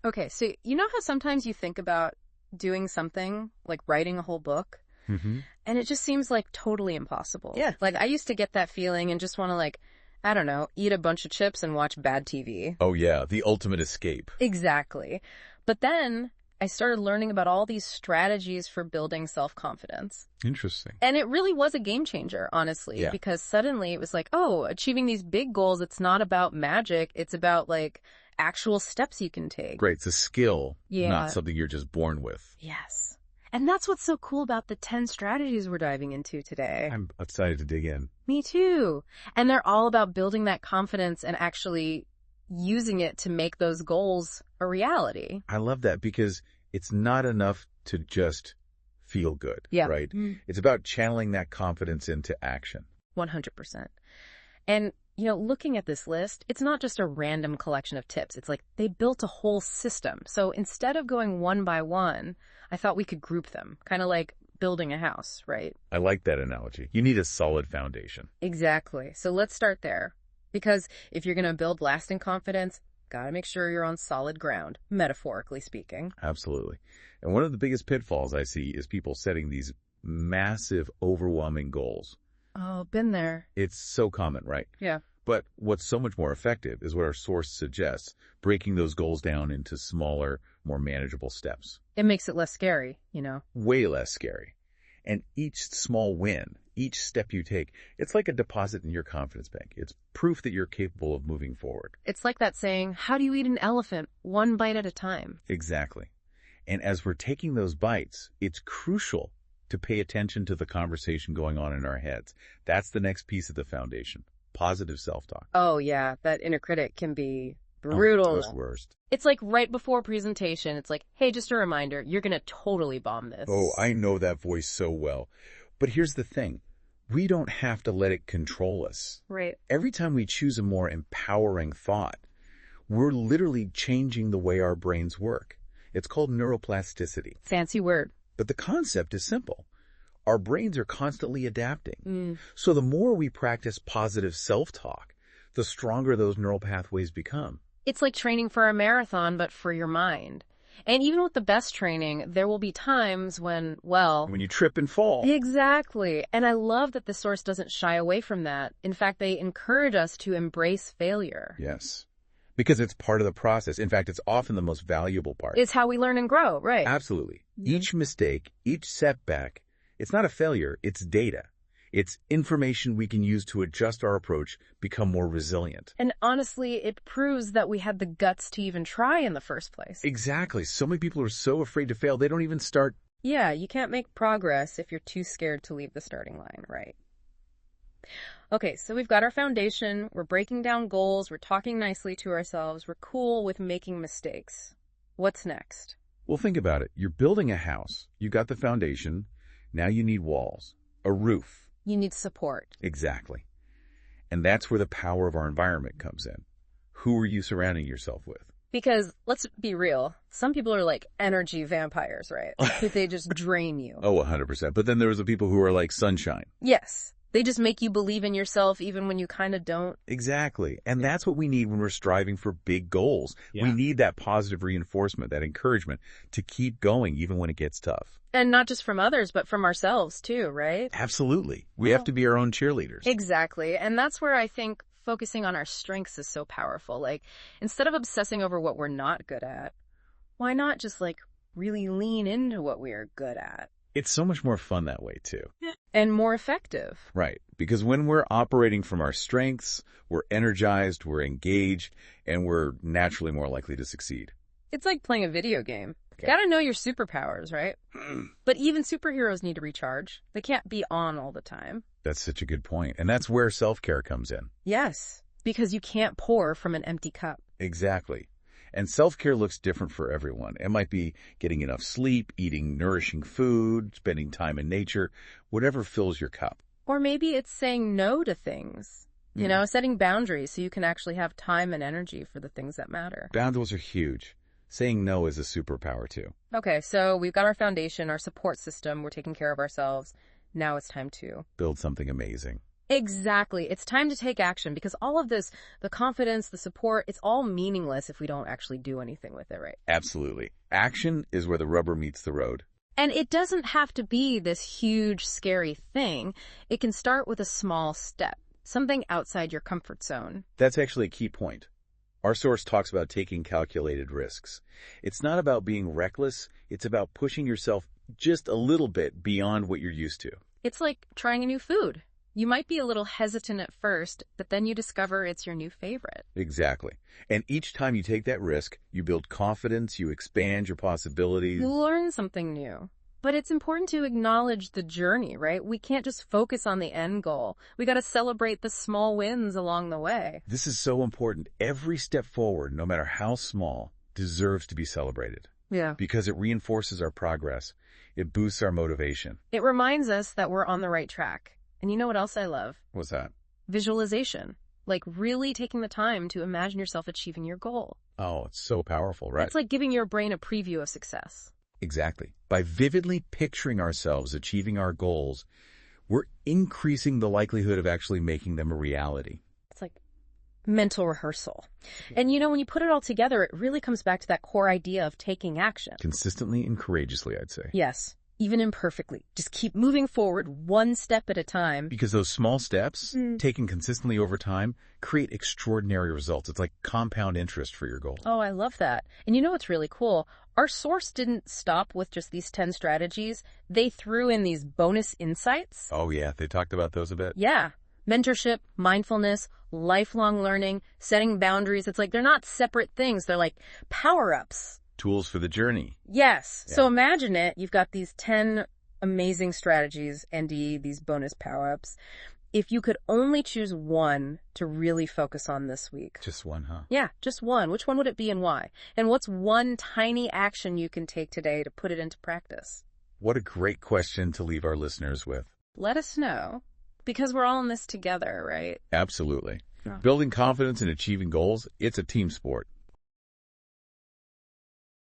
Okay, so you know how sometimes you think about doing something, like writing a whole book, Mm-hmm. and it just seems like totally impossible? Yeah. Like, I used to get that feeling and just want to, like, I don't know, eat a bunch of chips and watch bad TV. Oh, yeah, the ultimate escape. Exactly. But then I started learning about all these strategies for building self-confidence. Interesting. And it really was a game changer, honestly, Yeah. because suddenly it was like, oh, achieving these big goals, it's not about magic. It's about, like, actual steps you can take. Right, it's a skill, Yeah. not something you're just born with. Yes. And that's what's so cool about the 10 strategies we're diving into today. I'm excited to dig in. Me too. And they're all about building that confidence and actually using it to make those goals a reality. I love that because it's not enough to just feel good, Yeah. right? It's about channeling that confidence into action. 100%. And, you know, looking at this list, it's not just a random collection of tips. It's like they built a whole system. So instead of going one by one, I thought we could group them, kind of like building a house, right? I like that analogy. You need a solid foundation. Exactly. So let's start there. Because if you're going to build lasting confidence, gotta make sure you're on solid ground, metaphorically speaking. Absolutely. And one of the biggest pitfalls I see is people setting these massive, overwhelming goals. Oh, been there. It's so common, right? Yeah. But what's so much more effective is what our source suggests, breaking those goals down into smaller, more manageable steps. It makes it less scary, you know? Way less scary. And each small win, each step you take, it's like a deposit in your confidence bank. It's proof that you're capable of moving forward. It's like that saying, how do you eat an elephant? One bite at a time. Exactly. And as we're taking those bites, it's crucial to pay attention to the conversation going on in our heads. That's the next piece of the foundation. Positive self-talk. Oh, yeah. That inner critic can be brutal. Oh, it's worst. It's like right before presentation. It's like, hey, just a reminder, you're going to totally bomb this. Oh, I know that voice so well. But here's the thing. We don't have to let it control us. Right. Every time we choose a more empowering thought, we're literally changing the way our brains work. It's called neuroplasticity. Fancy word. But the concept is simple. Our brains are constantly adapting. So the more we practice positive self-talk, the stronger those neural pathways become. It's like training for a marathon, but for your mind. And even with the best training, there will be times when, well... When you trip and fall. Exactly. And I love that the source doesn't shy away from that. In fact, they encourage us to embrace failure. Yes. Because it's part of the process. In fact, it's often the most valuable part. It's how we learn and grow, right? Absolutely. Each mistake, each setback, it's not a failure, it's data. It's information we can use to adjust our approach, become more resilient. And honestly, it proves that we had the guts to even try in the first place. Exactly. So many people are so afraid to fail, they don't even start. Yeah, you can't make progress if you're too scared to leave the starting line, right? Okay, so we've got our foundation, we're breaking down goals, we're talking nicely to ourselves, we're cool with making mistakes. What's next? Well, think about it. You're building a house. You got the foundation. Now you need walls, a roof. You need support. Exactly. And that's where the power of our environment comes in. Who are you surrounding yourself with? Because, let's be real, some people are like energy vampires, right? They just drain you. Oh, 100%. But then there's the people who are like sunshine. Yes. They just make you believe in yourself even when you kind of don't. Exactly. And that's what we need when we're striving for big goals. Yeah. We need that positive reinforcement, that encouragement to keep going even when it gets tough. And not just from others, but from ourselves too, right? Absolutely. We have to be our own cheerleaders. Exactly. And that's where I think focusing on our strengths is so powerful. Like, instead of obsessing over what we're not good at, why not just like really lean into what we are good at? It's so much more fun that way too. And more effective. Right. Because when we're operating from our strengths, we're energized, we're engaged, and we're naturally more likely to succeed. It's like playing a video game. Okay. Gotta know your superpowers, right? But even superheroes need to recharge. They can't be on all the time. That's such a good point. And that's where self-care comes in. Yes, because you can't pour from an empty cup. Exactly. And self-care looks different for everyone. It might be getting enough sleep, eating nourishing food, spending time in nature, whatever fills your cup. Or maybe it's saying no to things. You know, setting boundaries so you can actually have time and energy for the things that matter. Boundaries are huge. Saying no is a superpower too. Okay, so we've got our foundation, our support system. We're taking care of ourselves. Now it's time to Build something amazing. Exactly. It's time to take action because all of this, the confidence, the support, it's all meaningless if we don't actually do anything with it, right? Absolutely. Action is where the rubber meets the road. And it doesn't have to be this huge, scary thing. It can start with a small step, something outside your comfort zone. That's actually a key point. Our source talks about taking calculated risks. It's not about being reckless. It's about pushing yourself just a little bit beyond what you're used to. It's like trying a new food. You might be a little hesitant at first, but then you discover it's your new favorite. Exactly. And each time you take that risk, you build confidence, you expand your possibilities. You learn something new. But it's important to acknowledge the journey, right? We can't just focus on the end goal. We got to celebrate the small wins along the way. This is so important. Every step forward, no matter how small, deserves to be celebrated. Yeah. Because it reinforces our progress. It boosts our motivation. It reminds us that we're on the right track. And you know what else I love? What's that? Visualization. Like really taking the time to imagine yourself achieving your goal. Oh, it's so powerful, right? It's like giving your brain a preview of success. Exactly. By vividly picturing ourselves achieving our goals, we're increasing the likelihood of actually making them a reality. It's like mental rehearsal. And you know, when you put it all together, it really comes back to that core idea of taking action. Consistently and courageously, I'd say. Yes. Even imperfectly. Just keep moving forward one step at a time. Because those small steps, taken consistently over time, create extraordinary results. It's like compound interest for your goal. Oh, I love that. And you know what's really cool? Our source didn't stop with just these 10 strategies. They threw in these bonus insights. Oh, yeah. They talked about those a bit. Yeah. Mentorship, mindfulness, lifelong learning, setting boundaries. It's like they're not separate things. They're like power-ups. Tools for the journey. Yes. Yeah. So imagine it. You've got these 10 amazing strategies, ND, these bonus power-ups. If you could only choose one to really focus on this week. Just one, huh? Yeah, just one. Which one would it be and why? And what's one tiny action you can take today to put it into practice? What a great question to leave our listeners with. Let us know. Because we're all in this together, right? Absolutely. Yeah. Building confidence and achieving goals, it's a team sport.